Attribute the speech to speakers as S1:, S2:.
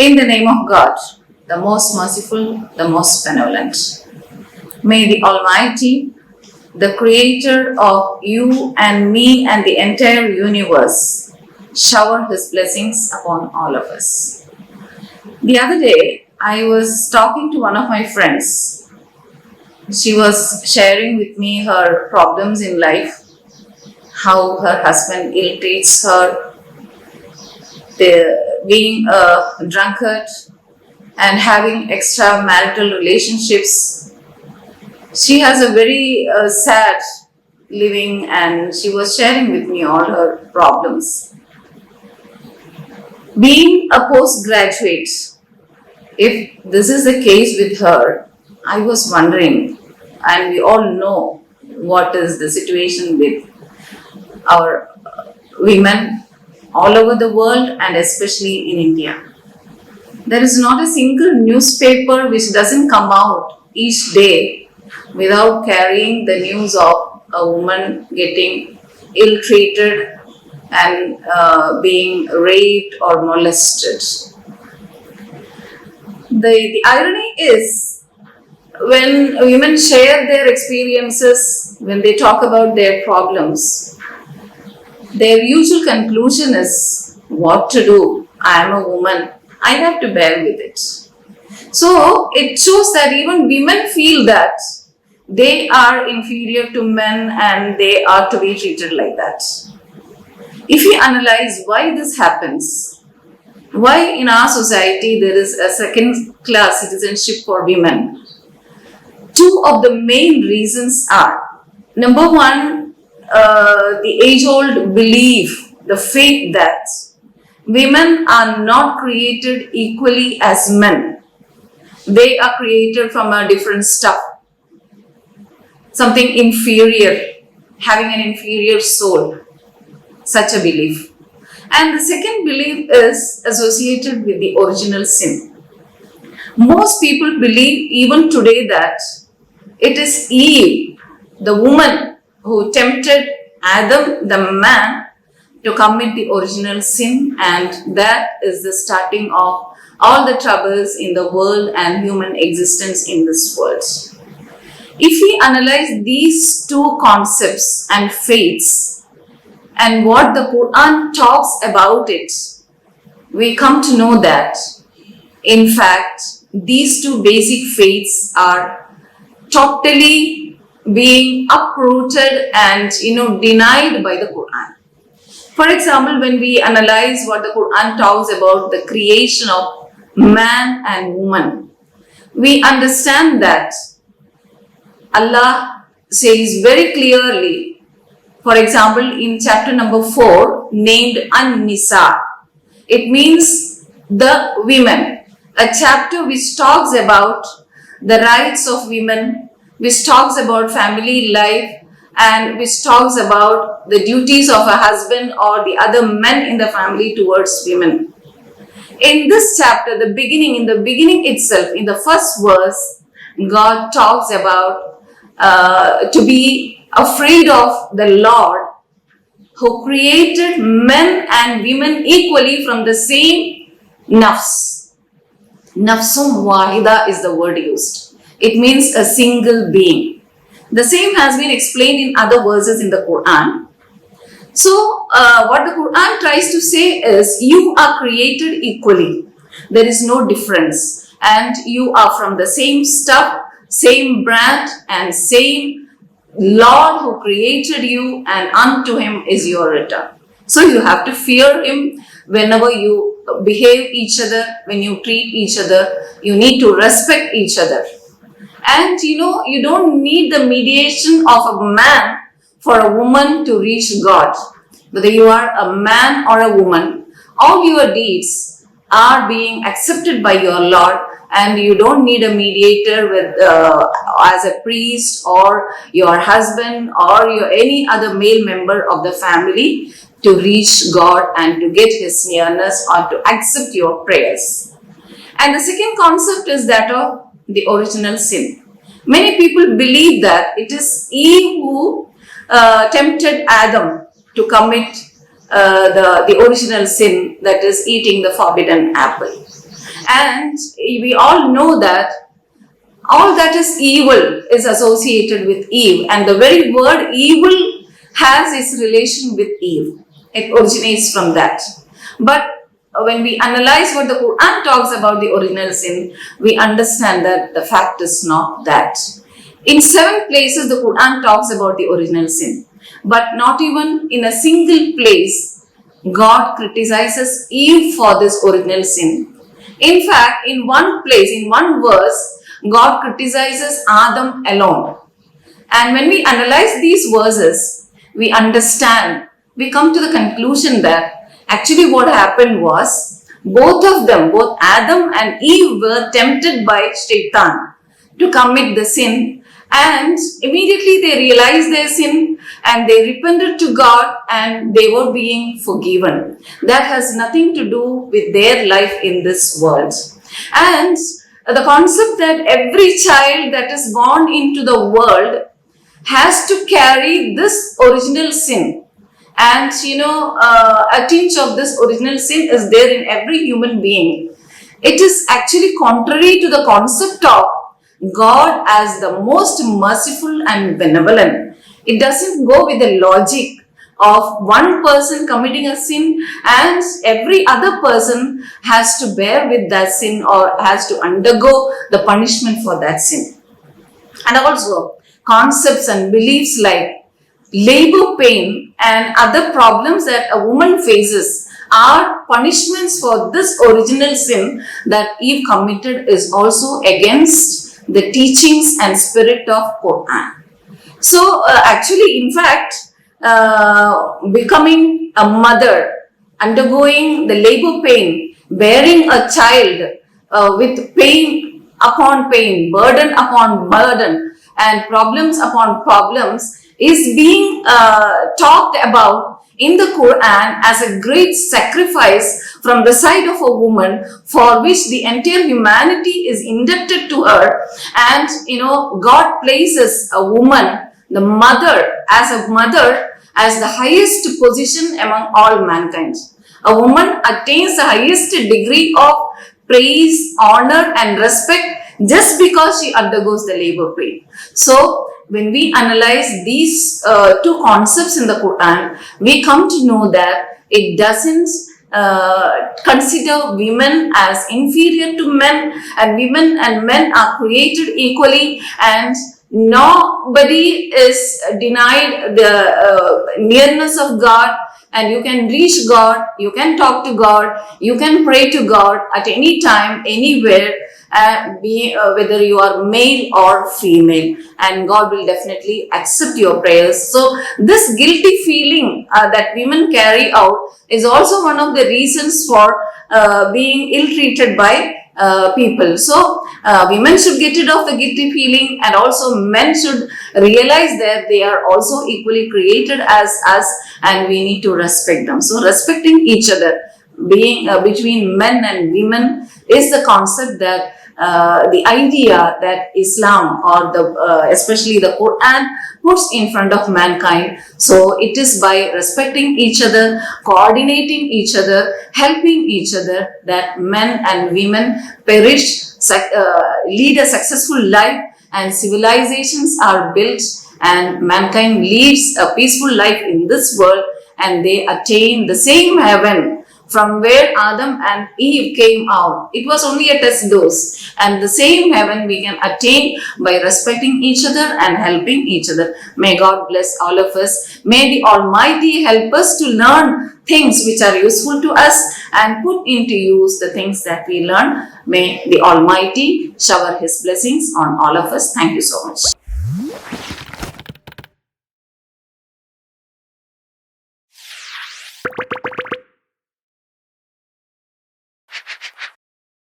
S1: In the name of God, the most merciful, the most benevolent. May the Almighty, the creator of you and me and the entire universe, shower His blessings upon all of us. The other day, I was talking to one of my friends. She was sharing with me her problems in life, how her husband ill-treats her, being a drunkard and having extramarital relationships. She has a very sad living, and she was sharing with me all her problems. Being a postgraduate, if this is the case with her, I was wondering, and we all know what is the situation with our women all over the world and especially in India. There is not a single newspaper which doesn't come out each day without carrying the news of a woman getting ill-treated and being raped or molested. The irony is, when women share their experiences, when they talk about their problems, their usual conclusion is, what to do? I am a woman. I have to bear with it. So it shows that even women feel that they are inferior to men and they are to be treated like that. If we analyze why this happens, why in our society there is a second-class citizenship for women, two of the main reasons are, number one, the age-old belief, the faith that women are not created equally as men. They are created from a different stuff, something inferior, having an inferior soul, such a belief. And the second belief is associated with the original sin. Most people believe even today that it is Eve, the woman, who tempted Adam, the man, to commit the original sin, and that is the starting of all the troubles in the world and human existence in this world. If we analyze these two concepts and faiths and what the Quran talks about it, we come to know that, in fact, these two basic faiths are totally being uprooted and denied by the Quran. For example, when we analyze what the Quran talks about the creation of man and woman, we understand that Allah says very clearly, for example, in chapter number 4, named An-Nisa, it means the women, a chapter which talks about the rights of women, which talks about family life, and which talks about the duties of a husband or the other men in the family towards women. In this chapter, in the beginning itself, in the first verse, God talks about to be afraid of the Lord who created men and women equally from the same nafs. Nafsun wahida is the word used. It means a single being. The same has been explained in other verses in the Quran. So, what the Quran tries to say is, you are created equally. There is no difference. And you are from the same stuff, same brand, and same Lord who created you, and unto Him is your return. So, you have to fear Him whenever you behave each other, when you treat each other. You need to respect each other. And you don't need the mediation of a man for a woman to reach God. Whether you are a man or a woman, all your deeds are being accepted by your Lord, and you don't need a mediator as a priest or your husband or any other male member of the family to reach God and to get His nearness or to accept your prayers. And the second concept is that of the original sin. Many people believe that it is Eve who tempted Adam to commit the original sin, that is eating the forbidden apple. And we all know that all that is evil is associated with Eve, and the very word evil has its relation with Eve. It originates from that. But when we analyze what the Quran talks about the original sin, we understand that the fact is not that. In 7 places, the Quran talks about the original sin, but not even in a single place God criticizes Eve for this original sin. In fact, in one place, in one verse, God criticizes Adam alone. And when we analyze these verses, we understand, we come to the conclusion that actually what happened was both of them, both Adam and Eve, were tempted by Shaitan to commit the sin, and immediately they realized their sin and they repented to God and they were being forgiven. That has nothing to do with their life in this world. And the concept that every child that is born into the world has to carry this original sin, and a tinge of this original sin is there in every human being. It is actually contrary to the concept of God as the most merciful and benevolent. It doesn't go with the logic of one person committing a sin and every other person has to bear with that sin or has to undergo the punishment for that sin. And also concepts and beliefs like labor pain and other problems that a woman faces are punishments for this original sin that Eve committed is also against the teachings and spirit of Quran. So actually, in fact, becoming a mother, undergoing the labor pain, bearing a child with pain upon pain, burden upon burden, and problems upon problems is being talked about in the Quran as a great sacrifice from the side of a woman for which the entire humanity is indebted to her. And God places a woman, the mother, as the highest position among all mankind. A woman attains the highest degree of praise, honor and respect just because she undergoes the labor pain. So when we analyze these 2 concepts in the Quran, we come to know that it doesn't consider women as inferior to men, and women and men are created equally, and nobody is denied the nearness of God, and you can reach God, you can talk to God, you can pray to God at any time, anywhere, whether you are male or female, and God will definitely accept your prayers. So this guilty feeling that women carry out is also one of the reasons for being ill-treated by people. So women should get rid of the guilty feeling, and also men should realize that they are also equally created as us, and we need to respect them. So respecting each other, being between men and women, is the concept that the idea that Islam or especially the Quran puts in front of mankind. So it is by respecting each other, coordinating each other, helping each other, that men and women lead a successful life, and civilizations are built, and mankind lives a peaceful life in this world, and they attain the same heaven from where Adam and Eve came out. It was only a test dose, and the same heaven we can attain by respecting each other and helping each other. May God bless all of us. May the Almighty help us to learn things which are useful to us and put into use the things that we learn. May the Almighty shower His blessings on all of us. Thank you so much.